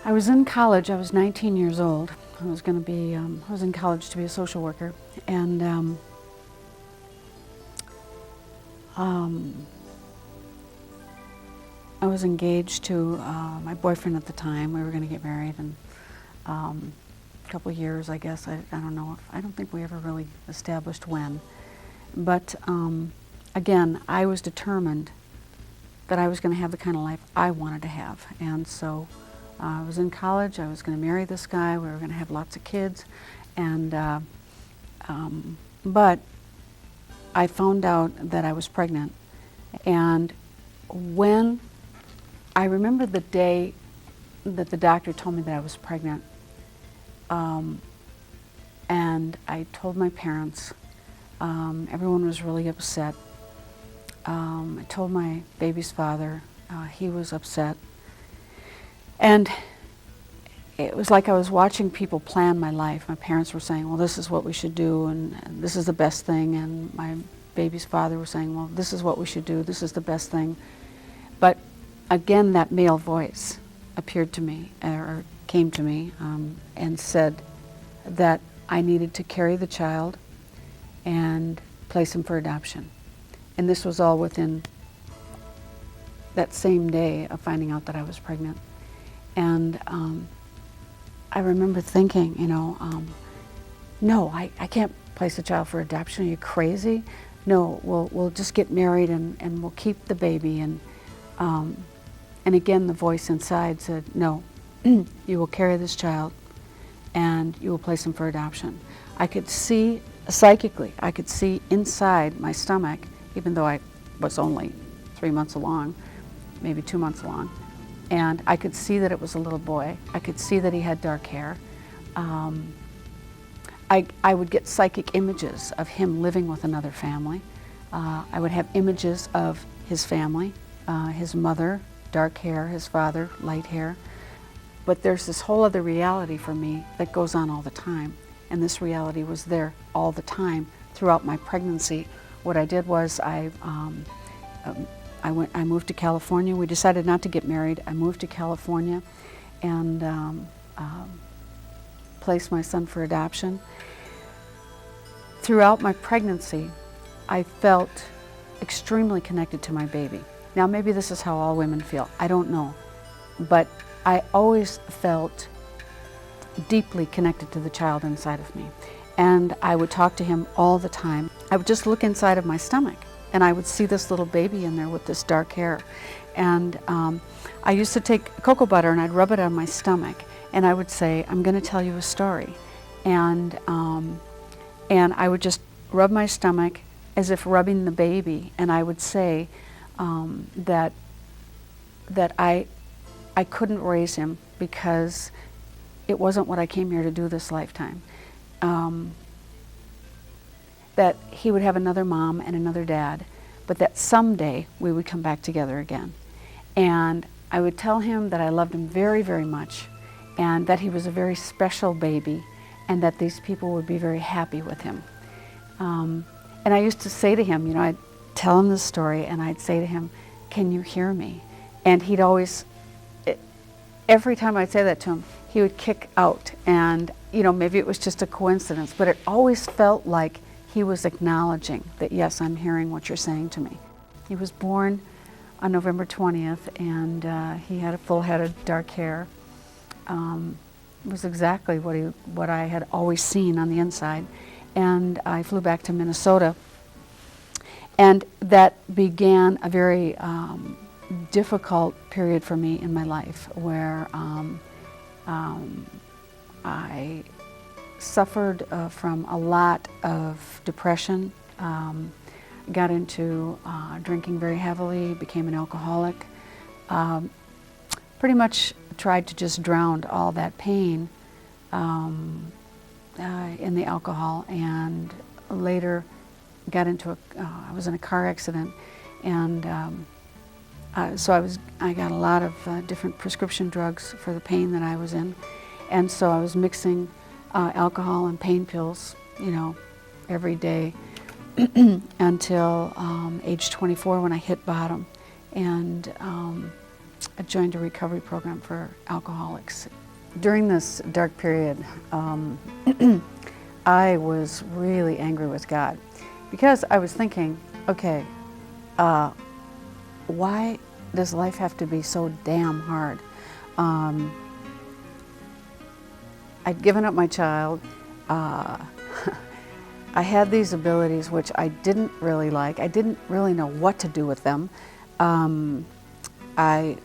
I was in college. I was 19 years old. I was going to be, I was in college to be a social worker, and I was engaged to my boyfriend at the time. We were going to get married in a couple of years, I guess. I don't know. I don't think we ever really established when. But again, I was determined that I was going to have the kind of life I wanted to have. And so I was in college. I was going to marry this guy. We were going to have lots of kids. And but I found out that I was pregnant. And when I remember the day that the doctor told me that I was pregnant, and I told my parents. Everyone was really upset. I told my baby's father. He was upset. And it was like I was watching people plan my life. My parents were saying, well, this is what we should do, and this is the best thing. And my baby's father was saying, well, this is what we should do, this is the best thing. But again, that male voice appeared to me, or came to me, and said that I needed to carry the child and place him for adoption. And this was all within that same day of finding out that I was pregnant. And I remember thinking, no, I can't place a child for adoption. Are you crazy? No, we'll just get married and we'll keep the baby. And again, the voice inside said, no, you will carry this child and you will place him for adoption. I could see psychically, I could see inside my stomach, even though I was only 3 months along, maybe 2 months along, and I could see that it was a little boy. I could see that he had dark hair. I would get psychic images of him living with another family. I would have images of his family, his mother, dark hair, his father, light hair. But there's this whole other reality for me that goes on all the time. And this reality was there all the time throughout my pregnancy. What I did was I moved to California. We decided not to get married. I moved to California and placed my son for adoption. Throughout my pregnancy, I felt extremely connected to my baby. Now, maybe this is how all women feel. I don't know. But I always felt deeply connected to the child inside of me. And I would talk to him all the time. I would just look inside of my stomach and I would see this little baby in there with this dark hair. And I used to take cocoa butter and I'd rub it on my stomach and I would say, I'm going to tell you a story. And I would just rub my stomach as if rubbing the baby, and I would say that I couldn't raise him because it wasn't what I came here to do this lifetime. That he would have another mom and another dad, but that someday we would come back together again. And I would tell him that I loved him very, very much, and that he was a very special baby, and that these people would be very happy with him. And I used to say to him, I'd tell him this story, and I'd say to him, can you hear me? And he'd always, every time I'd say that to him, he would kick out. And, maybe it was just a coincidence, but it always felt like he was acknowledging that, yes, I'm hearing what you're saying to me. He was born on November 20th, and he had a full head of dark hair. It was exactly what I had always seen on the inside. And I flew back to Minnesota, and that began a very difficult period for me in my life, where I suffered from a lot of depression, got into drinking very heavily, became an alcoholic, pretty much tried to just drown all that pain in the alcohol, and later got into I was in a car accident, and so I got a lot of different prescription drugs for the pain that I was in, and so I was mixing alcohol and pain pills, every day until age 24 when I hit bottom, and joined a recovery program for alcoholics. During this dark period, I was really angry with God because I was thinking, okay, why does life have to be so damn hard? I'd given up my child. I had these abilities which I didn't really like. I didn't really know what to do with them. I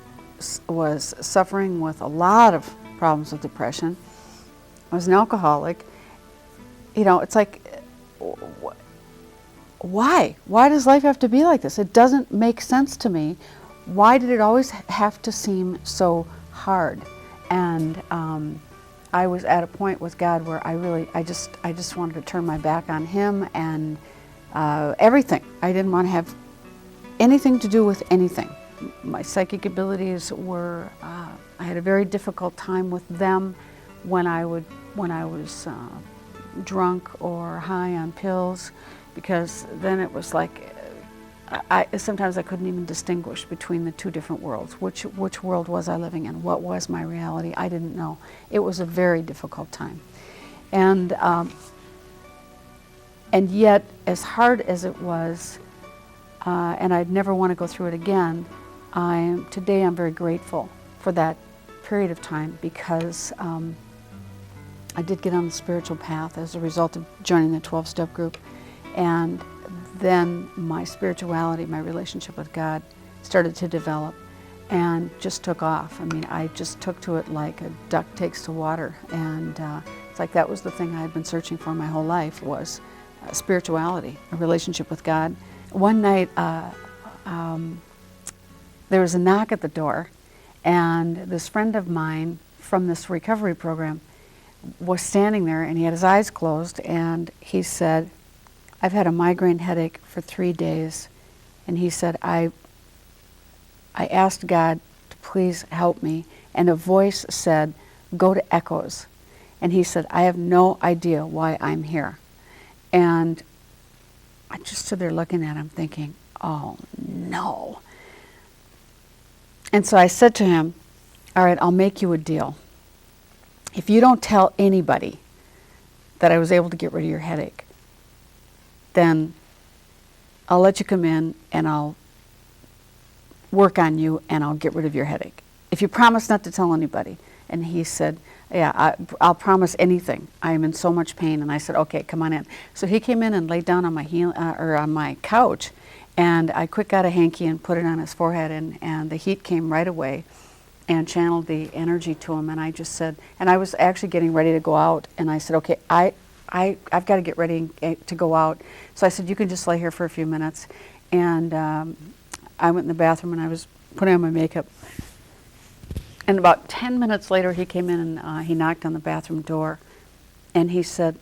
was suffering with a lot of problems with depression. I was an alcoholic. You know, it's like, why? Why does life have to be like this? It doesn't make sense to me. Why did it always have to seem so hard? And I was at a point with God where I just wanted to turn my back on Him and everything. I didn't want to have anything to do with anything. My psychic abilities were, I had a very difficult time with them when I was drunk or high on pills, because then it was like, sometimes I couldn't even distinguish between the two different worlds. Which world was I living in? What was my reality? I didn't know. It was a very difficult time. And yet, as hard as it was, and I'd never want to go through it again, today I'm very grateful for that period of time, because I did get on the spiritual path as a result of joining the 12-step group. And then my spirituality, my relationship with God started to develop and just took off. I mean, I just took to it like a duck takes to water. And it's like that was the thing I had been searching for my whole life, was spirituality, a relationship with God. One night, there was a knock at the door, and this friend of mine from this recovery program was standing there, and he had his eyes closed, and he said, "I've had a migraine headache for 3 days." And he said, I asked God to please help me, and a voice said, "Go to Echoes." And he said, "I have no idea why I'm here." And I just stood there looking at him thinking, oh no. And so I said to him, "All right, I'll make you a deal. If you don't tell anybody that I was able to get rid of your headache, then I'll let you come in and I'll work on you and I'll get rid of your headache. If you promise not to tell anybody." And he said, "Yeah, I'll promise anything. I am in so much pain." And I said, "Okay, come on in." So he came in and laid down on my on my couch, and I quick got a hanky and put it on his forehead, and the heat came right away and channeled the energy to him. And I just said, and I was actually getting ready to go out, and I said, "Okay, I've got to get ready to go out." So I said, "You can just lay here for a few minutes." And I went in the bathroom and I was putting on my makeup. And about 10 minutes later, he came in and he knocked on the bathroom door, and he said,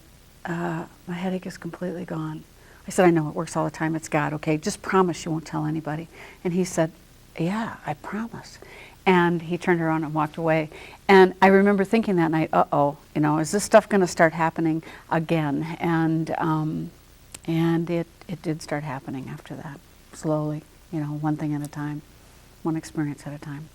"My headache is completely gone." I said, "I know, it works all the time. It's God, okay? Just promise you won't tell anybody." And he said, "Yeah, I promise." And he turned around and walked away. And I remember thinking that night, uh-oh, you know, is this stuff going to start happening again? And it did start happening after that, slowly, you know, one thing at a time, one experience at a time.